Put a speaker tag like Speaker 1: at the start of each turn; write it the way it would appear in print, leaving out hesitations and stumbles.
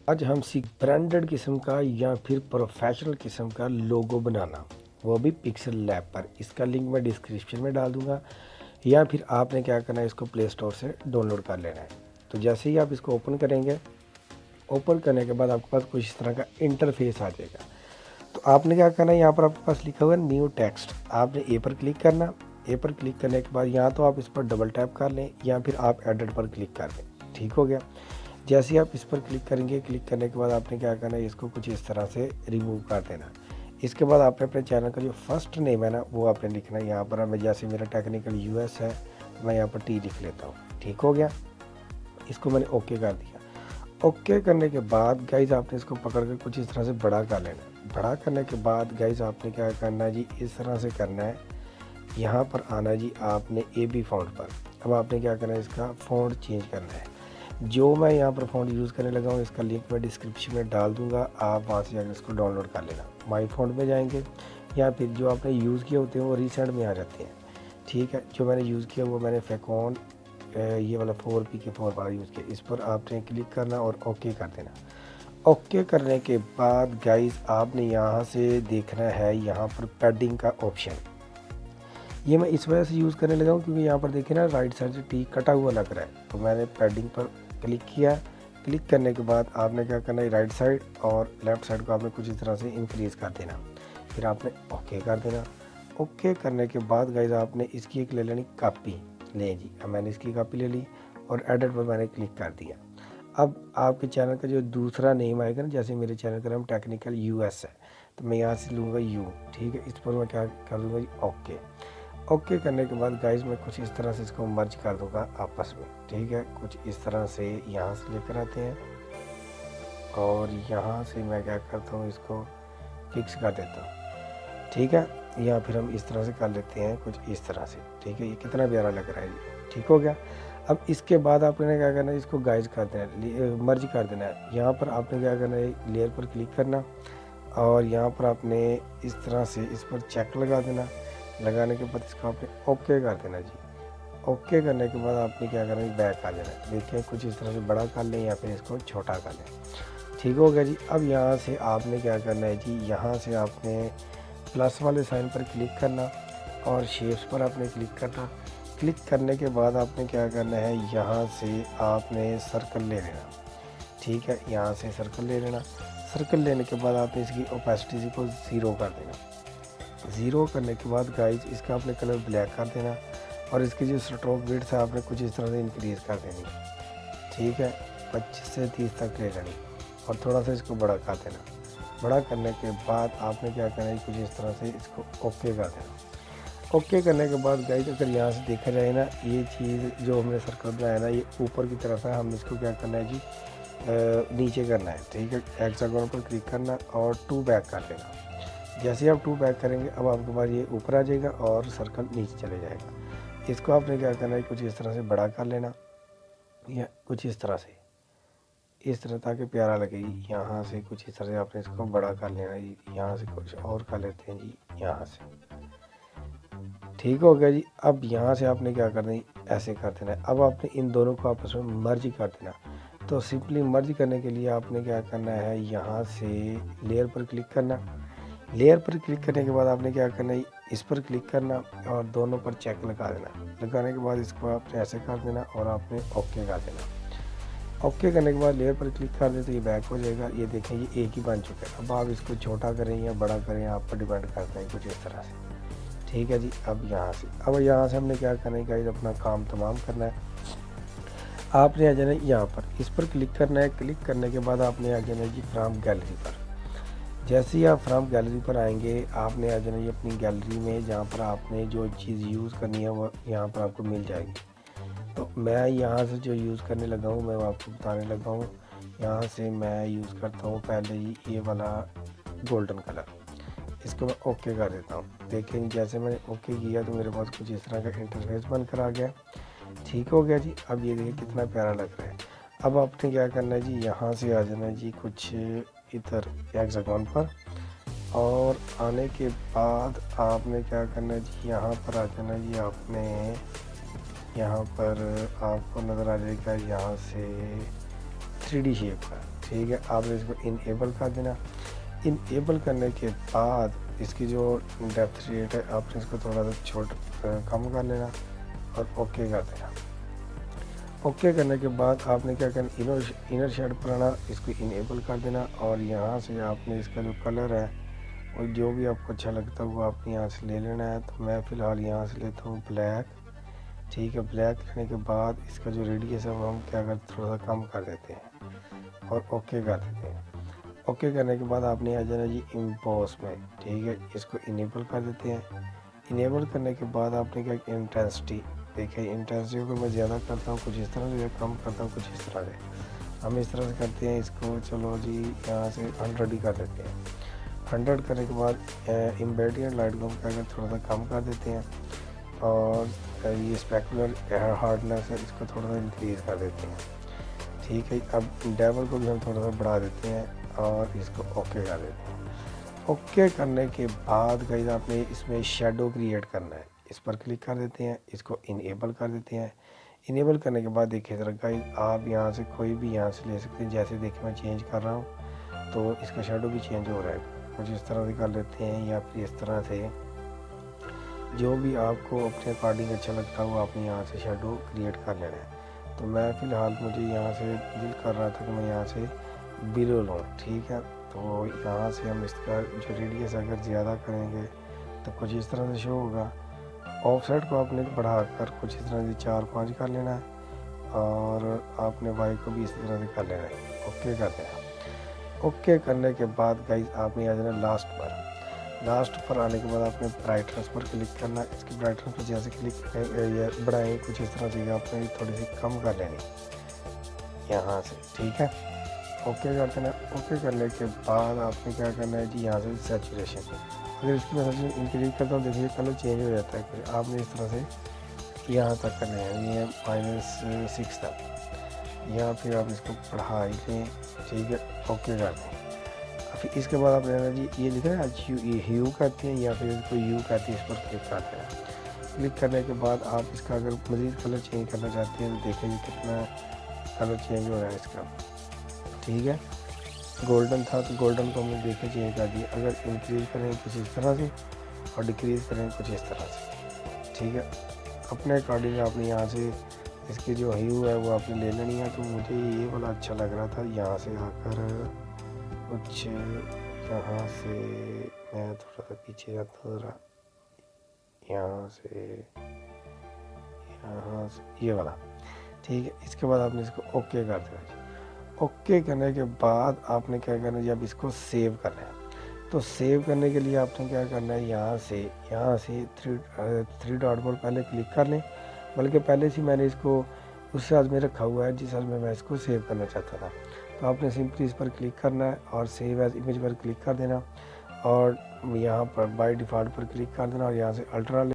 Speaker 1: आज हम सीख ब्रांडेड किस्म का या फिर प्रोफेशनल किस्म का लोगो बनाना, वो भी पिक्सल लैब पर। इसका लिंक मैं डिस्क्रिप्शन में डाल दूंगा, या फिर आपने क्या करना है, इसको प्ले स्टोर से डाउनलोड कर लेना है। तो जैसे ही आप इसको ओपन करेंगे, ओपन करने के बाद आपके पास कुछ इस तरह का इंटरफेस आ जाएगा। तो आपने क्या करना है, यहाँ पर आपके पास लिखा हुआ है न्यू टेक्स्ट, आपने ए पर क्लिक करना। ए पर क्लिक करने के बाद यहाँ तो आप इस पर डबल टैप कर लें या फिर आप एडिट पर क्लिक कर लें। ठीक हो गया। जैसे ही आप इस पर क्लिक करेंगे, क्लिक करने के बाद आपने क्या करना है, इसको कुछ इस तरह से रिमूव कर देना। इसके बाद आपने अपने चैनल का जो फर्स्ट नेम है ना, वो आपने लिखना है। यहाँ पर मैं, जैसे मेरा टेक्निकल यूएस है, तो मैं यहाँ पर टी लिख लेता हूँ। ठीक हो गया। इसको मैंने ओके कर दिया। ओके करने के बाद गाइज आपने इसको पकड़ कर कुछ इस तरह से बड़ा कर लेना है। बड़ा करने के बाद गाइज आपने क्या करना है जी, इस तरह से करना है। यहाँ पर आना जी आपने ए बी फ़ॉन्ट पर। अब आपने क्या करना है, इसका फ़ॉन्ट चेंज करना है। जो मैं यहाँ पर फ़ॉन्ट यूज़ करने लगा हूँ, इसका लिंक मैं डिस्क्रिप्शन में डाल दूँगा, आप वहाँ से जाकर इसको डाउनलोड कर लेना। माई फ़ॉन्ट में जाएंगे, या फिर जो आपने यूज़ किए होते हैं वो रिसेंट में आ जाते हैं। ठीक है। जो मैंने यूज़ किया वो मैंने फैकॉन ये वाला 4PK4 वाला यूज़ किया। इस पर आपने क्लिक करना और ओके कर देना। ओके करने के बाद गाइज़ आपने यहाँ से देखना है, यहाँ पर पैडिंग का ऑप्शन। ये मैं इस वजह से यूज़ करने लगा हूँ क्योंकि यहाँ पर देखिए ना, राइट साइड से टी कटा हुआ लग रहा है। तो मैंने पैडिंग पर क्लिक किया। क्लिक करने के बाद आपने क्या करना है, राइट साइड और लेफ़्ट साइड को आपने कुछ इस तरह से इंक्रीज़ कर देना। फिर आपने ओके कर देना। ओके करने के बाद गाइज़ आपने इसकी एक ले लेनी कॉपी। ले जी, अब मैंने इसकी कॉपी ले ली और एडिट पर मैंने क्लिक कर दिया। अब आपके चैनल का जो दूसरा नेम आएगा ना, जैसे मेरे चैनल का नाम टेक्निकल यूएस है, तो मैं यहाँ से लूँगा यू। ठीक है। इस पर मैं क्या कर दूँगा जी, ओके। ओके करने के बाद गाइज मैं कुछ इस तरह से इसको मर्ज कर दूंगा आपस में। ठीक है। कुछ इस तरह से यहाँ से लेकर आते हैं और यहाँ से मैं क्या करता हूँ, इसको फिक्स कर देता हूँ। ठीक है। या फिर हम इस तरह से कर लेते हैं, कुछ इस तरह से। ठीक है। ये कितना प्यारा लग रहा है ये। ठीक हो गया। अब इसके बाद आपने क्या करना है, इसको गाइज कर देना है, मर्ज कर देना है। यहाँ पर आपने क्या करना है, लेयर पर क्लिक करना और यहाँ पर आपने इस तरह से इस पर चेक लगा देना। लगाने के बाद इसको आपने ओके कर देना जी। ओके करने के बाद आपने क्या करना है, बैक आ जाना। देखिए कुछ इस तरह से बड़ा कर लें या फिर इसको छोटा कर लें। ठीक हो गया जी। अब यहाँ से आपने क्या करना है जी, यहाँ से आपने प्लस वाले साइन पर क्लिक करना और शेप्स पर आपने क्लिक करना। क्लिक करने के बाद आपने क्या करना है, यहाँ से आपने सर्कल ले लेना। ठीक है। यहाँ से सर्कल ले लेना। सर्कल लेने के बाद आपने इसकी ओपेसिटी को 0 कर देना। 0 करने के बाद गाइज इसका आपने कलर ब्लैक कर देना और इसकी जो स्ट्रोक विड्थ है आपने कुछ इस तरह से इंक्रीज़ कर देनी। ठीक है। 25 से 30 तक ले लेनी और थोड़ा सा इसको बड़ा कर देना। बड़ा करने के बाद आपने क्या करना है, कुछ इस तरह से इसको ओके कर देना। ओके करने के बाद गाइज अगर यहाँ से देखा जाए ना, ये चीज़ जो हमने सर्कल बनाया ना, ये ऊपर की तरफ है। हम इसको क्या करना है जी, नीचे करना है। ठीक है। हेक्सागोन पर क्लिक करना और 2 बैक कर देना। जैसे आप 2 बैक करेंगे, अब आपके पास ये ऊपर आ जाएगा और सर्कल नीचे चले जाएगा। इसको आपने क्या करना है, कुछ इस तरह से बड़ा कर लेना या कुछ इस तरह से, इस तरह ताकि प्यारा लगेगी। यहाँ से कुछ इस तरह से आपने इसको बड़ा कर लेना जी। यहाँ से कुछ और कर लेते हैं जी, यहाँ से। ठीक हो गया जी। अब यहाँ से आपने क्या करना है, ऐसे कर देना है। अब आपने इन दोनों को आपस में मर्ज कर देना। तो सिंपली मर्ज करने के लिए आपने क्या करना है, यहाँ से लेयर पर क्लिक करना। लेयर पर क्लिक करने के बाद आपने क्या करना है, इस पर क्लिक करना और दोनों पर चेक लगा देना। लगाने के बाद इसको आपने ऐसे कर देना और आपने ओके कर देना। ओके करने के बाद लेयर पर क्लिक कर दें तो ये बैक हो जाएगा। ये देखें, ये एक ही बन चुका है। अब आप इसको छोटा करें या बड़ा करें, आप पर डिपेंड करता है, कुछ इस तरह से। ठीक है जी। अब यहाँ से हमने क्या करना है गाइस, अपना काम तमाम करना है। आपने आ जाना है यहाँ पर, इस पर क्लिक करना है। क्लिक करने के बाद आपने आ जाना है जी फ्रॉम गैलरी पर। जैसे ही आप फ्रॉम गैलरी पर आएंगे, आपने आ जाना है अपनी गैलरी में, जहाँ पर आपने जो चीज़ यूज़ करनी है वो यहाँ पर आपको मिल जाएगी। तो मैं यहाँ से जो यूज़ करने लगा हूँ, मैं आपको बताने लगा हूँ। यहाँ से मैं यूज़ करता हूँ पहले ही ये वाला गोल्डन कलर। इसको मैं ओके कर देता हूँ। देखिए जैसे मैंने ओके किया तो मेरे पास कुछ इस तरह का इंटरफेस बनकर आ गया। ठीक हो गया जी। अब ये देखिए कितना प्यारा लग रहा है। अब आपने क्या करना है जी, यहाँ से आ जाना है जी कुछ इधर हेक्सागोन पर, और आने के बाद आपने क्या करना है जी, यहाँ पर आ जाना है जी। आपने यहाँ पर आपको नज़र आ जाएगा यहाँ से 3D शेप का। ठीक है, आपने इसको इनेबल कर देना। इनेबल करने के बाद इसकी जो डेप्थ रेट है आपने इसको थोड़ा सा कम कर लेना और ओके कर देना। ओके करने के बाद आपने क्या करना, इनर शेड पर आना, इसको इनेबल कर देना और यहाँ से आपने इसका जो कलर है और जो भी आपको अच्छा लगता है वो आपने यहाँ से ले लेना है। तो मैं फ़िलहाल यहाँ से लेता हूँ ब्लैक। ठीक है, ब्लैक लेने के बाद इसका जो रेडियस है वो हम क्या करते, थोड़ा सा कम कर देते हैं और ओके कर देते हैं। ओके करने के बाद आपने आ जाना जी इम्पोज में। ठीक है, इसको इनेबल कर देते हैं। इनेबल करने के बाद आपने क्या, इंटेंसिटी देखिए, इंटेंसिटी को मैं ज़्यादा करता हूँ कुछ इस तरह से, कम करता हूँ कुछ इस तरह से। हम इस तरह से करते हैं इसको, चलो जी यहाँ से 100 ही कर देते हैं। 100 करने के बाद एम्बेडियड लाइट को हम क्या करते, थोड़ा सा कम कर देते हैं और ये स्पेकुलर हार्डनेस है इसको थोड़ा सा इंक्रीज़ कर देते हैं। ठीक है, अब डेवल को भी हम थोड़ा सा बढ़ा देते हैं और इसको ओके कर देते हैं। ओके करने के बाद गाइस आपने इसमें शेडो क्रिएट करना है, इस पर क्लिक कर देते हैं, इसको इनेबल कर देते हैं। इनेबल करने के बाद देखिए ज़रा गाइस, आप यहाँ से कोई भी यहाँ से ले सकते हैं। जैसे देखिए मैं चेंज कर रहा हूँ तो इसका शेडो भी चेंज हो रहा है, कुछ इस तरह से कर लेते हैं या फिर इस तरह से, जो भी आपको अपने अकॉर्डिंग अच्छा लगता है वो आपने यहाँ से शेडो क्रिएट कर लेना है। तो मैं फ़िलहाल मुझे यहाँ से दिल कर रहा था कि मैं यहाँ से बिलो लूँ। ठीक है, तो यहाँ से हम इसका जो रेडियस अगर ज़्यादा करेंगे तो कुछ इस तरह से शो होगा। ऑफसेट को आपने बढ़ाकर कुछ इस तरह से 4-5 कर लेना है और आपने वाई को भी इस तरह से कर लेना है। ओके कर देना। ओके करने के बाद गाइस आपने आ जाना लास्ट पर आने के बाद आपने ब्राइटनेस पर क्लिक करना। इसकी ब्राइटनेस पर जैसे क्लिक या बढ़ाएँ कुछ इस तरह से, आपने थोड़ी सी कम कर लेनी यहाँ से। ठीक है, ओके कर देना। ओके करने के बाद आपने क्या करना है जी, यहाँ से सैचुरेशन, अगर इसकी मैं सैचुरेशन इंक्रीज करता हूँ देखिए कलर चेंज हो जाता है। फिर आपने इस तरह से यहाँ तक करना है, ये -6 तक, या फिर आप इसको बढ़ा ही लें। ठीक है, ओके कर दें। फिर इसके बाद आप लेना जी, ये लिखा है ह्यू कहते हैं या फिर इसको यू कहते हैं, इस पर क्लिक करते हैं। क्लिक करने के बाद आप इसका अगर मज़ीद कलर चेंज करना चाहते हैं तो देखेंगे कितना कलर चेंज हो रहा है इसका। ठीक है, गोल्डन था तो गोल्डन को हमने देखे चेंज कर दिया। अगर इंक्रीज़ करें कुछ इस तरह से और डिक्रीज़ करें कुछ इस तरह से। ठीक है, अपने अकॉर्डिंग आपने यहाँ से इसकी जो ह्यू है वो आपने ले लेनी है। तो मुझे ये वाला अच्छा लग रहा था, यहाँ से आकर कुछ यहाँ से मैं थोड़ा सा पीछे जाता ज़रा, यहाँ से ये वाला। ठीक है, इसके बाद आपने इसको ओके कर देना जी। ओके करने के बाद आपने क्या करना है, जब इसको सेव करना है तो सेव करने के लिए आपने क्या करना है, यहाँ से थ्री डॉट पर पहले क्लिक कर लें। बल्कि पहले से मैंने इसको उस साइज में रखा हुआ है जिस साइज में मैं इसको सेव करना चाहता था। तो आपने सिंपली इस पर क्लिक करना है और सेव एज इमेज पर क्लिक कर देना और यहाँ पर बाय डिफ़ॉल्ट पर क्लिक कर देना और यहाँ से अल्ट्रा